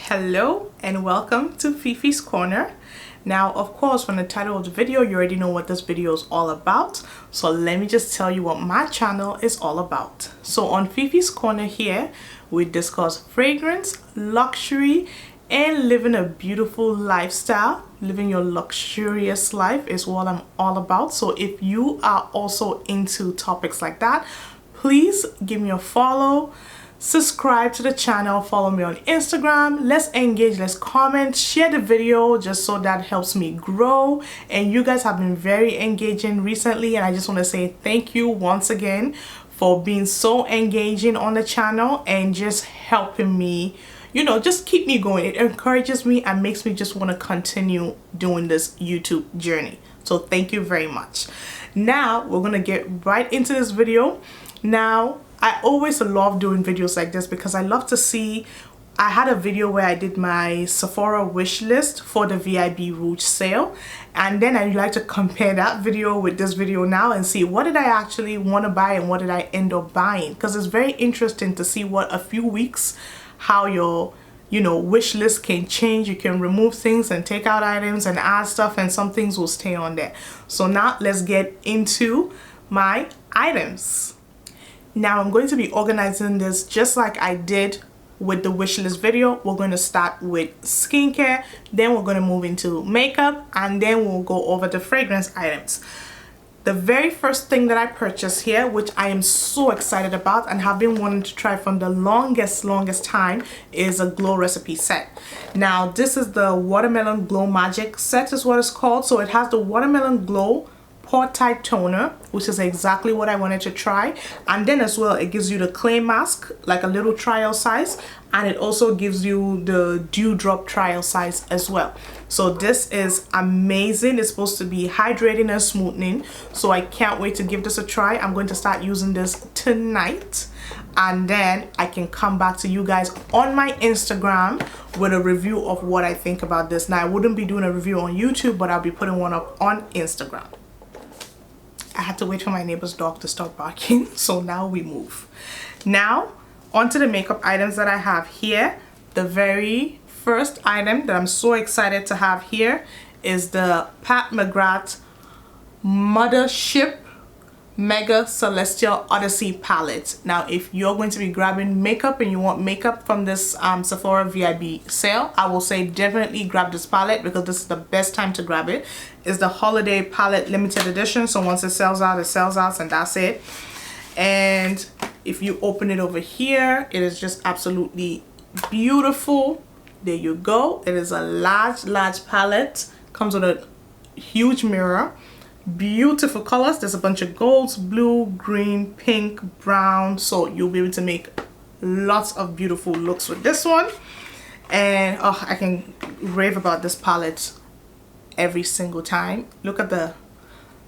Hello and welcome to Fifi's Corner. Now, of course, from the title of the video, you already know what this video is all about. So let me just tell you what my channel is all about. So on Fifi's Corner here, we discuss fragrance, luxury, and living a beautiful lifestyle. Living your luxurious life is what I'm all about. So if you are also into topics like that, please give me a follow. Subscribe to the channel, follow me on Instagram. Let's engage, let's comment, share the video just so that helps me grow. And you guys have been very engaging recently, and I just want to say thank you once again for being so engaging on the channel and just helping me, you know, just keep me going. It encourages me and makes me just want to continue doing this YouTube journey. So thank you very much. Now we're gonna get right into this video. Now, I always love doing videos like this because I love to see. I had a video where I did my Sephora wish list for the VIB Rouge sale, and then I like to compare that video with this video now and see what did I actually want to buy and what did I end up buying, because it's very interesting to see what a few weeks how your wish list can change. You can remove things and take out items and add stuff, and some things will stay on there. So now let's get into my items. Now I'm going to be organizing this just like I did with the wish list video. We're going to start with skincare, then we're going to move into makeup, and then we'll go over the fragrance items. The very first thing that I purchased here, which I am so excited about and have been wanting to try from the longest time, is a glow recipe set. Now this is the watermelon glow magic set is what it's called. So it has the watermelon glow pore type toner, which is exactly what I wanted to try, and then as well it gives you the clay mask, like a little trial size, and it also gives you the dewdrop trial size as well. So this is amazing. It's supposed to be hydrating and smoothing, so I can't wait to give this a try. I'm going to start using this tonight, and then I can come back to you guys on my Instagram with a review of what I think about this. Now I wouldn't be doing a review on YouTube, but I'll be putting one up on Instagram. I had to wait for my neighbor's dog to stop barking, so now we move. Now, onto the makeup items that I have here. The very first item that I'm so excited to have here is the McGrath Mothership Mega Celestial Odyssey palette. Now if you're going to be grabbing makeup and you want makeup from this Sephora VIB sale, I will say definitely grab this palette because this is the best time to grab it. It's the holiday palette limited edition, so once it sells out, and that's it. And if you open it over here, it is just absolutely beautiful. There you go. It is a large palette, comes with a huge mirror. Beautiful colors. There's a bunch of golds, blue, green, pink, brown, so you'll be able to make lots of beautiful looks with this one. And oh, I can rave about this palette every single time. Look at the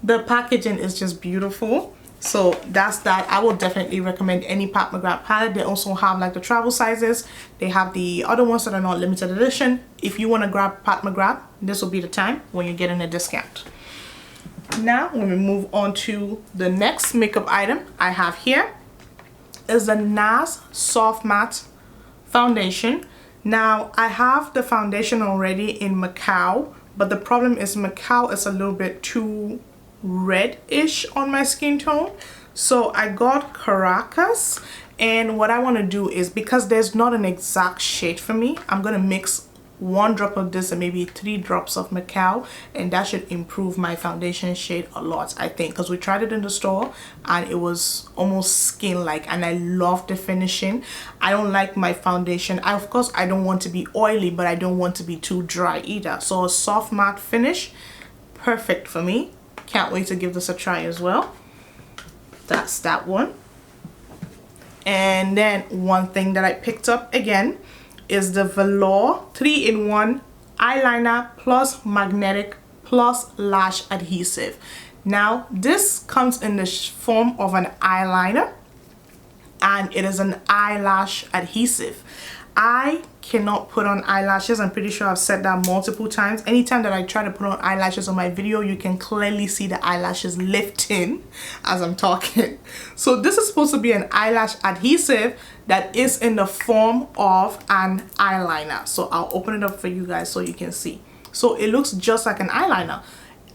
packaging is just beautiful. So that's that. I will definitely recommend any Pat McGrath palette. They also have like the travel sizes. They have the other ones that are not limited edition. If you want to grab Pat McGrath, this will be the time when you're getting a discount. Now when we move on to the next makeup item I have here is the NARS Soft Matte Foundation. Now I have the foundation already in Macau, but the problem is Macau is a little bit too reddish on my skin tone. So I got Caracas, and what I want to do is, because there's not an exact shade for me, I'm going to mix 1 drop of this and maybe 3 drops of Macau, and that should improve my foundation shade a lot, I think, because we tried it in the store and it was almost skin like, and I love the finishing. I don't like my foundation, of course I don't want to be oily, but I don't want to be too dry either. So a soft matte finish, perfect for me. Can't wait to give this a try as well. That's that one. And then one thing that I picked up again is the Velour 3-in-1 eyeliner plus magnetic plus lash adhesive. Now this comes in the form of an eyeliner, and it is an eyelash adhesive. I cannot put on eyelashes. I'm pretty sure I've said that multiple times. Anytime that I try to put on eyelashes on my video, you can clearly see the eyelashes lifting as I'm talking. So this is supposed to be an eyelash adhesive that is in the form of an eyeliner. So I'll open it up for you guys so you can see. So it looks just like an eyeliner.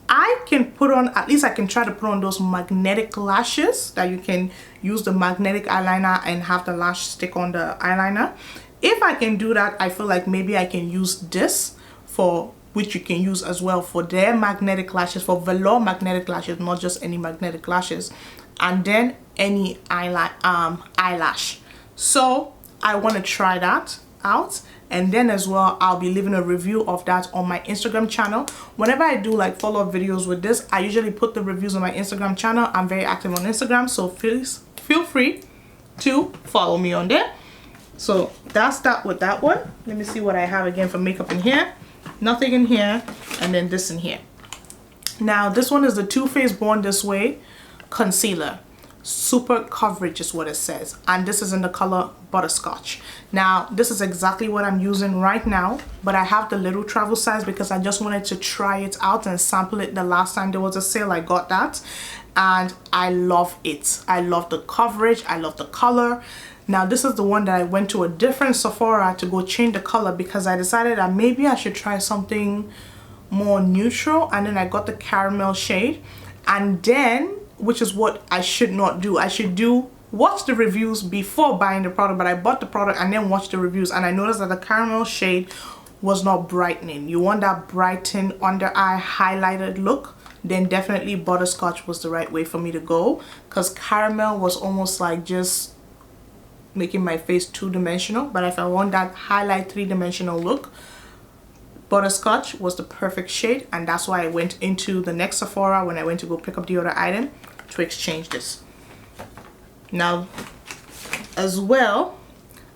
I can put on, at least I can try to put on those magnetic lashes that you can use the magnetic eyeliner and have the lash stick on the eyeliner. If I can do that, I feel like maybe I can use this, for which you can use as well for their magnetic lashes, for velour magnetic lashes, not just any magnetic lashes, and then any eyelash. So I want to try that out, and then as well I'll be leaving a review of that on my Instagram channel. Whenever I do like follow-up videos with this, I usually put the reviews on my Instagram channel. I'm very active on Instagram, so feel free to follow me on there. So that's that with that one. Let me see what I have again for makeup in here. Nothing in here, and then this in here. Now this one is the Too Faced Born This Way concealer. Super coverage is what it says, and this is in the color Butterscotch. Now this is exactly what I'm using right now, but I have the little travel size because I just wanted to try it out and sample it. The last time there was a sale, I got that, and I love it. I love the coverage, I love the color. Now this is the one that I went to a different Sephora to go change the color because I decided that maybe I should try something more neutral, and then I got the caramel shade, and then, which is what I should not do. I should watch the reviews before buying the product, but I bought the product and then watched the reviews, and I noticed that the caramel shade was not brightening. You want that brightened under eye highlighted look, then definitely Butterscotch was the right way for me to go, because caramel was almost like just making my face two-dimensional. But if I want that highlight three-dimensional look, Butterscotch was the perfect shade, and that's why I went into the next Sephora when I went to go pick up the other item to exchange this. Now as well,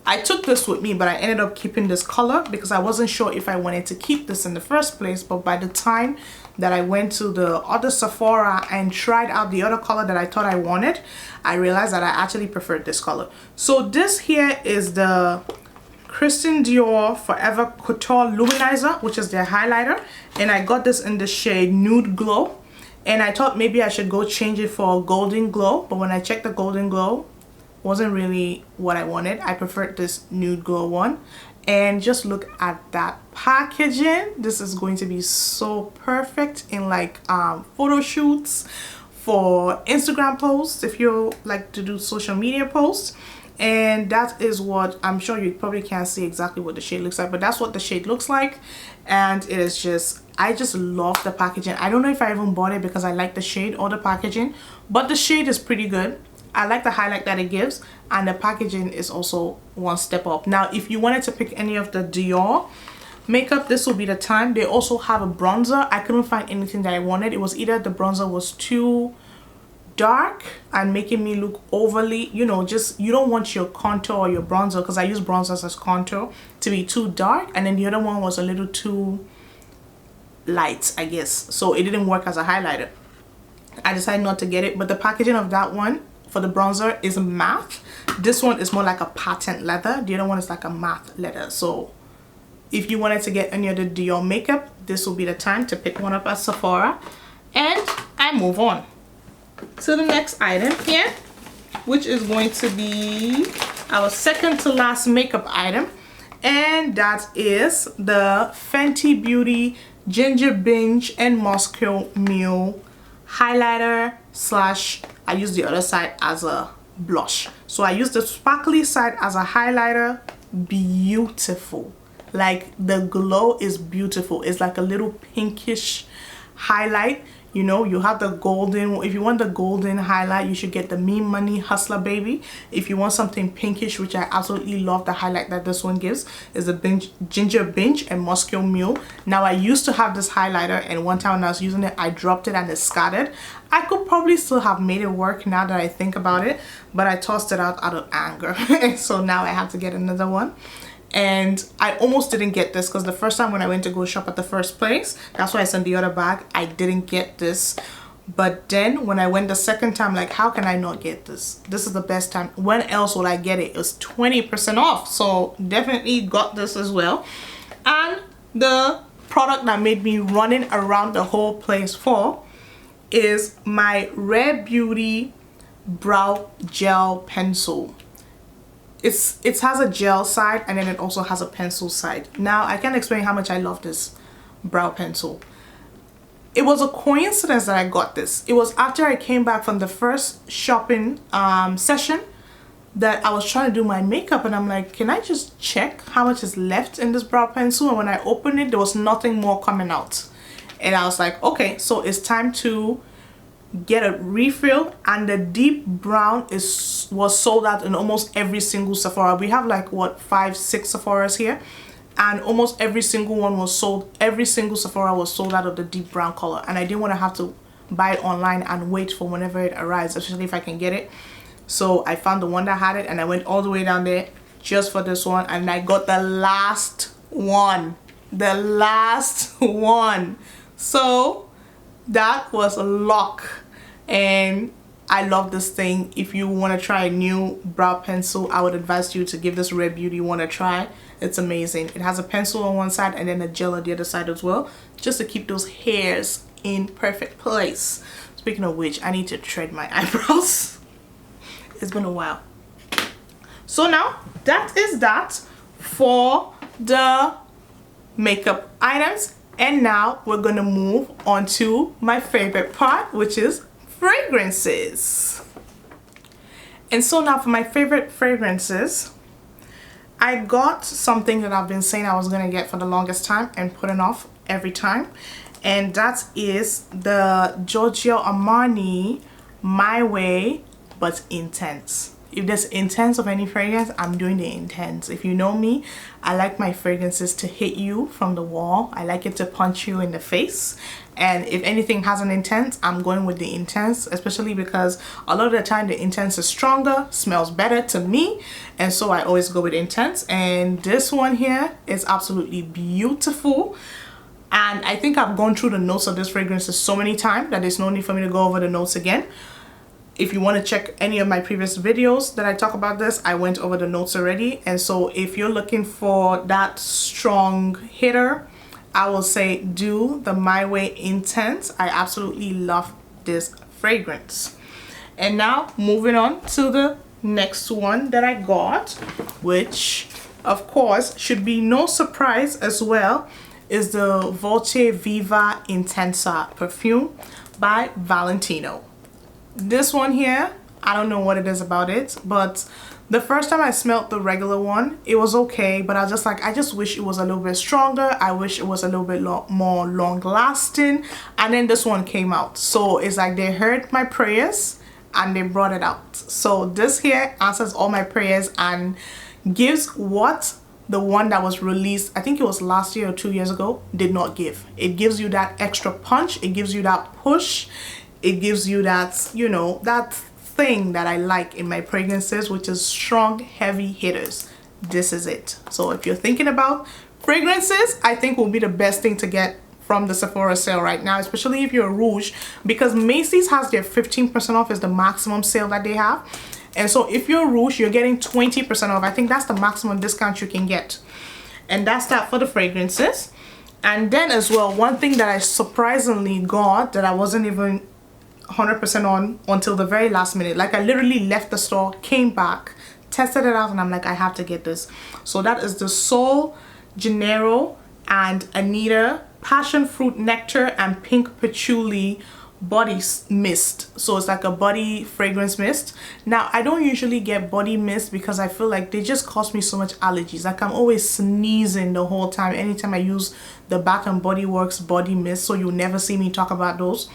I took this with me, but I ended up keeping this color because I wasn't sure if I wanted to keep this in the first place. But by the time that I went to the other Sephora and tried out the other color that I thought I wanted, I realized that I actually preferred this color. So this here is the Christian Dior Forever Couture Luminizer, which is their highlighter, and I got this in the shade Nude Glow, and I thought maybe I should go change it for Golden Glow, but when I checked, the Golden Glow wasn't really what I wanted. I preferred this Nude Glow one. And just look at that packaging. This is going to be so perfect in like photo shoots, for Instagram posts, if you like to do social media posts. And that is what, I'm sure you probably can't see exactly what the shade looks like, but that's what the shade looks like. And it is just, I just love the packaging. I don't know if I even bought it because I like the shade or the packaging, but the shade is pretty good. I like the highlight that it gives, and the packaging is also one step up. Now if you wanted to pick any of the Dior makeup, this will be the time. They also have a bronzer. I couldn't find anything that I wanted. It was either the bronzer was too dark and making me look overly, you know, just, you don't want your contour or your bronzer, because I use bronzers as contour, to be too dark, and then the other one was a little too light, I guess, so it didn't work as a highlighter. I decided not to get it. But the packaging of that one for the bronzer is matte. This one is more like a patent leather. The other one is like a matte leather. So if you wanted to get any of the Dior makeup, this will be the time to pick one up at Sephora. And I move on to the next item here, which is going to be our second to last makeup item, and that is the Fenty Beauty Ginger Binge and Moscow Mule highlighter slash, I use the other side as a blush. So I use the sparkly side as a highlighter. Beautiful, like the glow is beautiful. It's like a little pinkish highlight. You know, you have the golden. If you want the golden highlight, you should get the Me Money Hustler Baby. If you want something pinkish, which I absolutely love, the highlight that this one gives is the Ginger Binge and Moscow Mule. Now I used to have this highlighter, and one time when I was using it, I dropped it and it scattered. I could probably still have made it work now that I think about it, but I tossed it out of anger. So now I have to get another one. And I almost didn't get this because the first time when I went to go shop at the first place, that's why I sent the other bag, I didn't get this. But then when I went the second time, like, how can I not get this? This is the best time. When else would I get it? It was 20% off. So definitely got this as well. And the product that made me running around the whole place for is my Rare Beauty brow gel pencil. It has a gel side and then it also has a pencil side. Now I can't explain how much I love this brow pencil. It was a coincidence that I got this. It was after I came back from the first shopping session that I was trying to do my makeup, and I'm like, can I just check how much is left in this brow pencil? And when I opened it, there was nothing more coming out. And I was like, okay, so it's time to get a refill. And the deep brown was sold out in almost every single Sephora. We have like what, 5-6 Sephoras here, and almost every single one was sold. Every single Sephora was sold out of the deep brown color, and I didn't want to have to buy it online and wait for whenever it arrives, especially if I can get it. So I found the one that had it, and I went all the way down there just for this one, and I got the last one. The last one. So that was a lock, and I love this thing. If you want to try a new brow pencil, I would advise you to give this Rare Beauty one a try. It's amazing. It has a pencil on one side and then a gel on the other side as well, just to keep those hairs in perfect place. Speaking of which, I need to thread my eyebrows. It's been a while. So now that is that for the makeup items, and now we're gonna move on to my favorite part, which is fragrances. And so now for my favorite fragrances, I got something that I've been saying I was gonna get for the longest time and putting off every time, and that is the Giorgio Armani My Way but Intense. If there's intense of any fragrance, I'm doing the intense. If you know me, I like my fragrances to hit you from the wall. I like it to punch you in the face. And if anything has an intense, I'm going with the intense, especially because a lot of the time the intense is stronger, smells better to me, and so I always go with intense. And this one here is absolutely beautiful. And I think I've gone through the notes of this fragrance so many times that there's no need for me to go over the notes again. If you want to check any of my previous videos that I talk about this, I went over the notes already. And so if you're looking for that strong hitter, I will say do the My Way Intense. I absolutely love this fragrance. And now moving on to the next one that I got, which of course should be no surprise as well, is the Voce Viva Intensa perfume by Valentino. This one here, I don't know what it is about it, but the first time I smelled the regular one, it was okay, but I was just like, I just wish it was a little bit stronger. I wish it was a little bit more long lasting. And then this one came out. So it's like they heard my prayers and they brought it out. So this here answers all my prayers and gives what the one that was released, I think it was last year or 2 years ago, did not give. It gives you that extra punch. It gives you that push. It gives you that, you know, that thing that I like in my fragrances, which is strong, heavy hitters. This is it. So if you're thinking about fragrances, I think will be the best thing to get from the Sephora sale right now, especially if you're a Rouge, because Macy's has their 15% off is the maximum sale that they have. And so if you're Rouge, you're getting 20% off. I think that's the maximum discount you can get. And that's that for the fragrances. And then as well, one thing that I surprisingly got that I wasn't even 100% on until the very last minute. Like I literally left the store, came back, tested it out, and I'm like, I have to get this. So that is the Sol Janeiro and Anita Passion Fruit Nectar and Pink Patchouli body mist. So it's like a body fragrance mist. Now I don't usually get body mist because I feel like they just cause me so much allergies. Like I'm always sneezing the whole time anytime I use the Bath and Body Works body mist, so you'll never see me talk about those.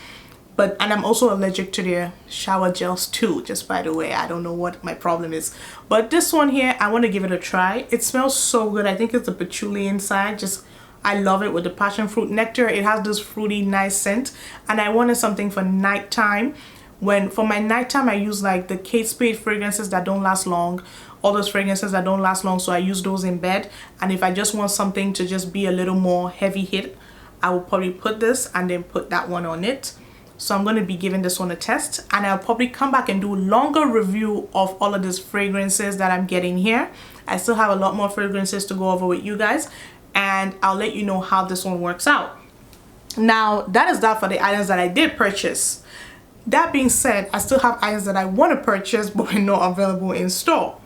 And I'm also allergic to their shower gels too, just by the way. I don't know what my problem is, but this one here, I want to give it a try. It smells so good. I think it's the patchouli inside. Just I love it with the passion fruit nectar. It has this fruity nice scent, and I wanted something for nighttime. For my nighttime, I use like the Kate Spade fragrances that don't last long, all those fragrances that don't last long, so I use those in bed. And if I just want something to just be a little more heavy hit, I will probably put this and then put that one on it. So I'm going to be giving this one a test, and I'll probably come back and do a longer review of all of these fragrances that I'm getting here. I still have a lot more fragrances to go over with you guys, and I'll let you know how this one works out. Now, that is that for the items that I did purchase. That being said, I still have items that I want to purchase but are not available in store.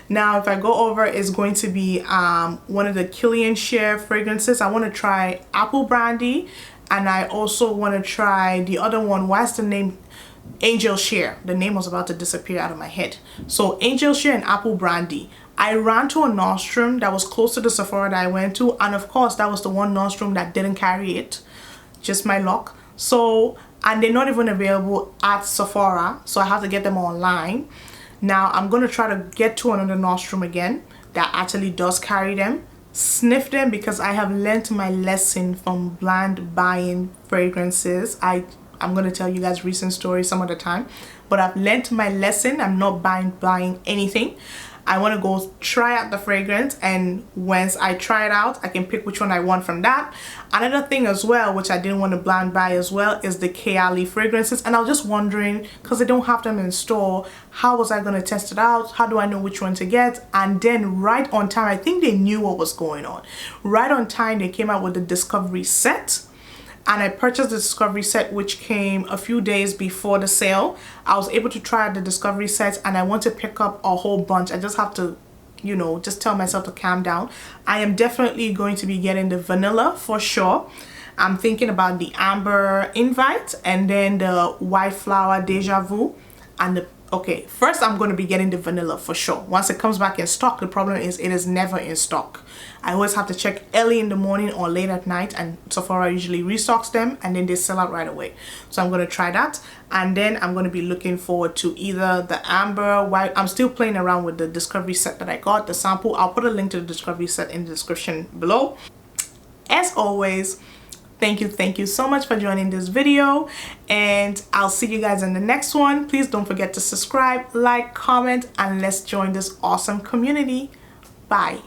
Now, if I go over, it's going to be one of the Killian Share fragrances. I want to try Apple Brandy, and I also want to try the other one. What's the name? Angel Share. The name was about to disappear out of my head. So Angel Share and Apple Brandy. I ran to a Nordstrom that was close to the Sephora that I went to, and of course that was the one Nordstrom that didn't carry it. Just my luck. So, and they're not even available at Sephora, so I have to get them online. Now I'm going to try to get to another Nordstrom again that actually does carry them, sniff them, because I have learned my lesson from blind buying fragrances. I'm going to tell you guys recent stories some other time, but I've learned my lesson. I'm not buying anything. I want to go try out the fragrance, and once I try it out, I can pick which one I want from that. Another thing as well, which I didn't want to blind buy as well, is the Kayali fragrances. And I was just wondering, because they don't have them in store, how was I going to test it out? How do I know which one to get? And then right on time, I think they knew what was going on. Right on time, they came out with the Discovery set. And I purchased the Discovery set, which came a few days before the sale. I was able to try the Discovery sets, and I want to pick up a whole bunch. I just have to, you know, just tell myself to calm down. I am definitely going to be getting the vanilla for sure. I'm thinking about the Amber Invite, and then the White Flower Deja Vu, and the okay, first I'm going to be getting the vanilla for sure. Once it comes back in stock, the problem is it is never in stock. I always have to check early in the morning or late at night, and Sephora usually restocks them and then they sell out right away. So I'm going to try that, and then I'm going to be looking forward to either the Amber White. I'm still playing around with the Discovery set that I got, the sample. I'll put a link to the Discovery set in the description below. As always, thank you so much for joining this video, and I'll see you guys in the next one. Please don't forget to subscribe, like, comment, and let's join this awesome community. Bye.